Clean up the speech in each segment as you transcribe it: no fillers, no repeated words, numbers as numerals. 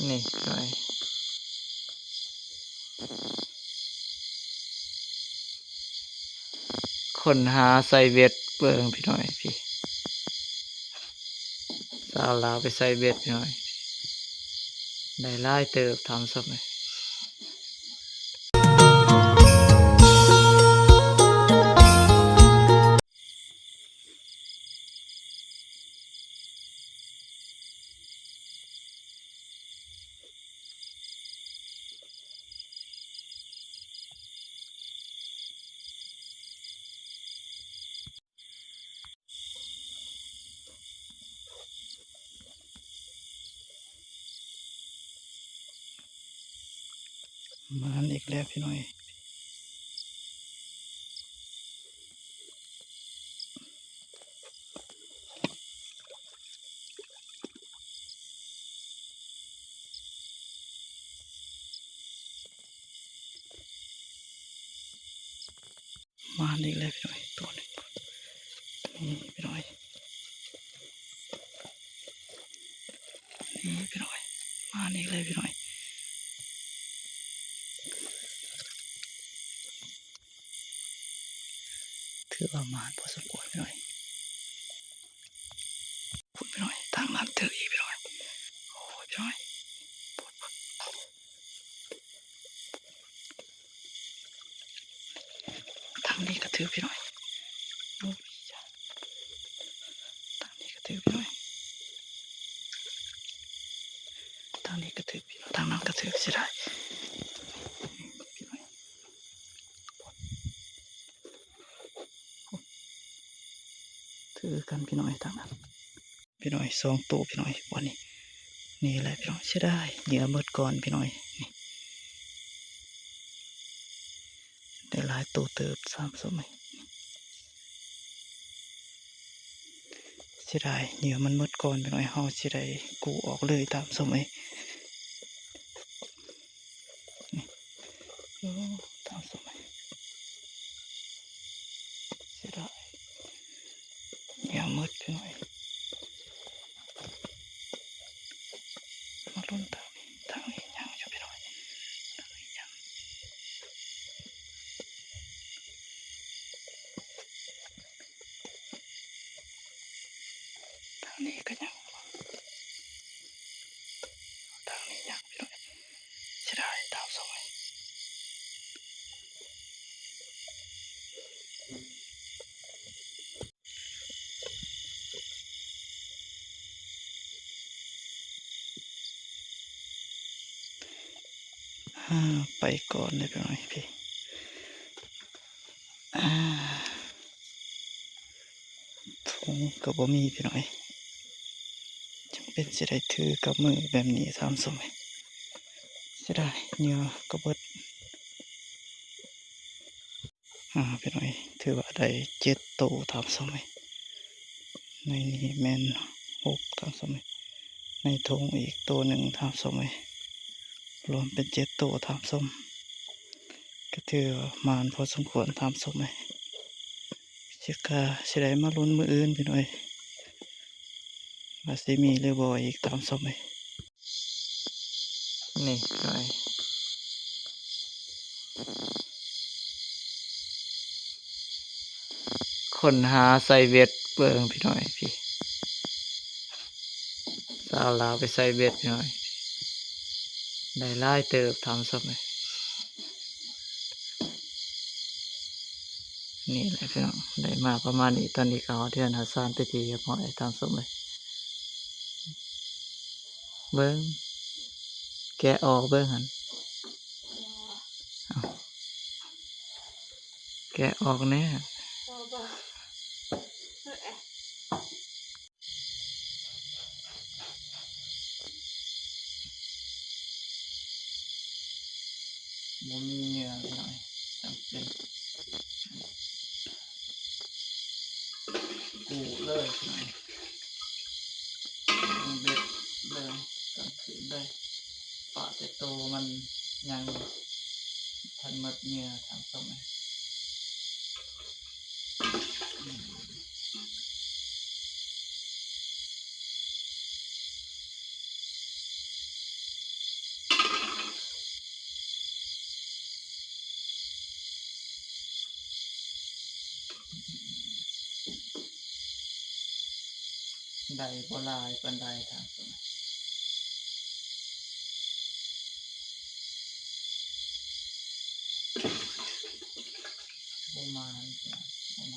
นี่หน่อยคนหาใส่เบ็ดเปิงพี่หน่อยพี่สาวลาวไปใส่เบ็ดพี่หน่อยได้ไล่เติบทำสักหน่อยมาอีกแล้วพี่หน่อยมาอีกแล้วพี่หน่อยตัวหนึ่งนี่พี่หน่อยนี่พี่หน่อยมาอีกแล้วพี่หน่อยถือว่ามานพอสมควรพี่หน่อยพูดพี่หน่อยทางนั้นถืออีกพี่หน่อยโอ้ยพี่หน่อยทางนี้ก็ถือพี่หน่อยโอ้ยทางนี้ก็ถือพี่หน่อยทางนี้ก็ถือพี่หน่อยทางนั้นก็ถือเสียดายพี่หน่อยถือกันพี่หน่อยทางนั้นพี่หน่อยสองตัวพี่หน่อยวันนี้นี่แหละพี่หน่อยเสียดายเหยื่อหมดก่อนพี่หน่อยนี่ได้หลายตัวเติบ3 สมัยเสียดายเหยื่อมันหมดก่อนพี่หน่อยเฮาเสียดายกูออกเลยตามสมัยนี่โอ้ตามสมัยเสียดายเหยื่อหมดพี่หน่อยมาลุ้นทางนี้ยังอยู่พี่หน่อยทางนี้ยังทางนี้ก็ยังทางนี้ยังพี่หน่อยเสียดายตามสมัยไปก่อนเลยพี่หน่อยพี่ถุงก็บ่มีพี่หน่อยจำเป็นสิได้ถือกับมือแบบนี้ตามสมัยเสียดายเหยื่อก็เบิดพี่หน่อยถือว่าได้7 ตัวตามสมัยในนี้แม่น6ตามสมัยในถุงอีกตัวหนึ่งตามสมัยรวมเป็น7 ตัวตามสมก็ถือว่ามานพอสมควรตามสมัยเชื่อกาสิได้มาลุ้นมืออื่นพี่หน่อยว่าสิมีหรือบ่อีกตามสมัยนี่หน่อยคนหาใส่เบ็ดเปิงพี่หน่อยพี่สาวลาวไปใส่เบ็ดพี่หน่อยได้ไล่เติบทำสมัยนี่แหละพี่น้องได้มาประมาณนี้ตอนนี้เขาเดือนหาซานไปทีเรียบร้อยตามสมัยเบิ้งแกะออกเบิ้งหันแกะออกแน่บ่มีเหงื่อหน่อยจำเป็นกูเลยหน่อยเบ็ดเลยกลางคืนเลยปะแต่โตมันยังทันมัดเหงื่อทำสมัย ได้บ่หลายปานใดทางสมัยประมาณปานใด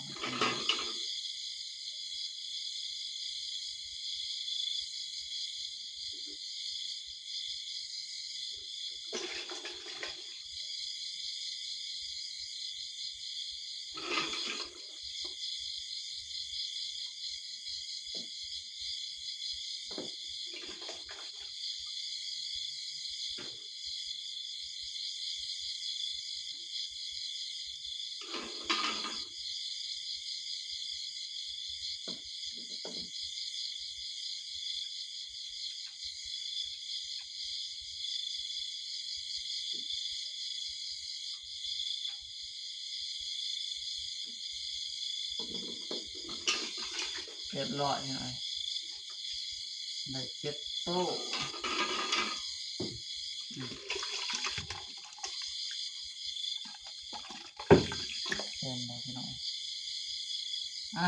700หน่อยได้7โต๊ะเป็นได้พี่น้องอ่ะ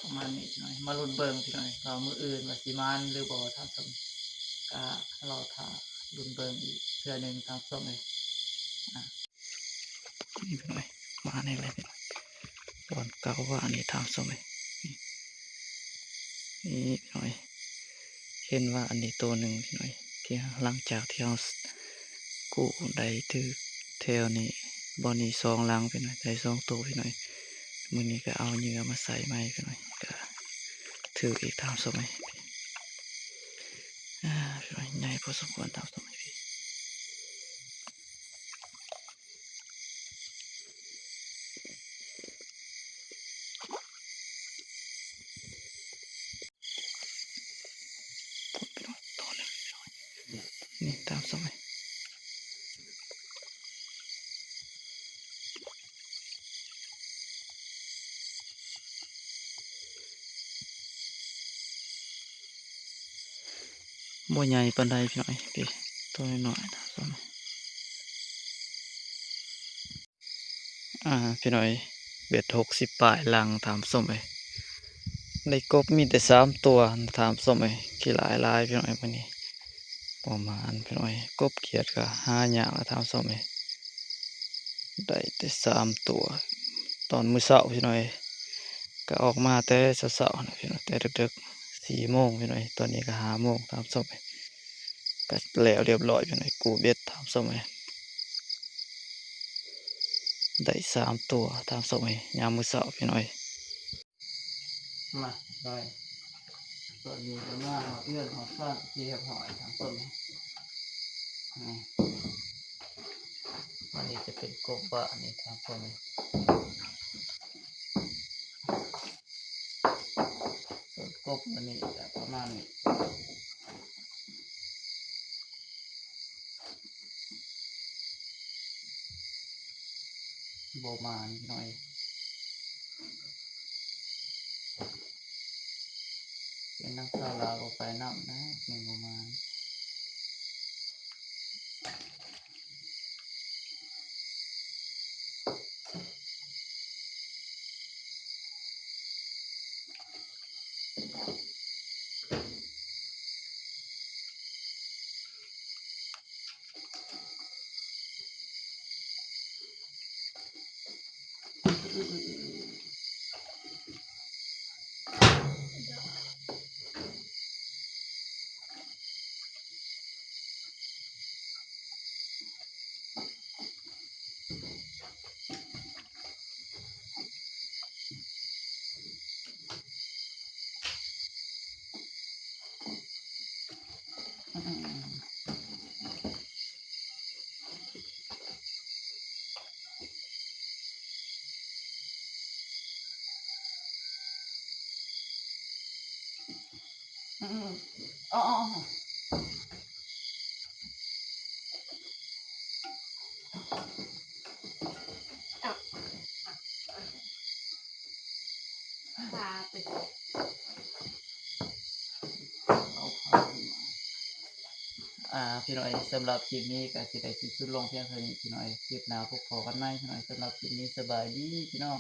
ประมาณนี้พี่น้อยมาลุ้นเบิ่งพี่น้อยเรามื้ออื่นว่าสิมานหรือบ่ทำสมก็รอท่าลุ้นเบิ่งอีกเทื่อหนึงตามส้มเลยนี่พี่น้อยมาในเลยพี่น้อยตอนเก่าว่าอันนี้ทำส้มเลยนี่พี่น้อยเห็นว่าอันนี้ตัวหนึ่งพี่น้อยที่หลังจากที่เรากู้ได้ถือแถวนี้บอนี่2 ลังพี่น้อยได้2 ตัวพี่น้อยมื้อนี้ก็เอาเหยื่อมาใส่ใหม่พี่น้อยก็ถืออีกตามสมัยพี่น้อยใหญ่พอสมควรตามสมัยพี่พี่น้อยตัวหนึ่งพี่น้อยนี่ตามสมัยบ่ใหญ่ปานใดพี่น้อยพี่ตัวน้อยๆตามสมัยพี่น้อยเบ็ด60ปลายลังตามสมัยได้กบมีแต่3 ตัวตามสมัยกี่หลายพี่น้อยมื้อนี้ประมาณพี่น้อยกบเขียดก็หายากตามสมัยได้แต่3 ตัวตอนมื้อเช้าพี่น้อยก็ออกมาแต่เช้าๆนะพี่น้อยแต่ดึกๆ4 โมงพี่น้อยตอนนี้ก็5 โมงตามสมัยก็แล้วเรียบร้อยพี่น้อยกูเบ็ดตามสมัยได้3 ตัวตามสมัยยามมื้อเช้าพี่น้อยมาได้ตอนนี้ก็มาเอื้อนหอซ่านเรียบร้อยตามสมัยวันนี้จะเป็นกบบ้านี่ตามสมัยส่วนกบมันนี่จะประมาณนี้โบมานหน่อยเป็นนักสาวลาวก็ไปนำนะเพียงโบมานอ๋อพาไปพี่น้อยสำหรับคลิปนี้ก็สิได้สิ้นสุดลงเพียงเท่านี้พี่น้อยคลิปหน้าพบกันใหม่พี่น้อยสำหรับคลิปนี้สบายดีพี่น้อง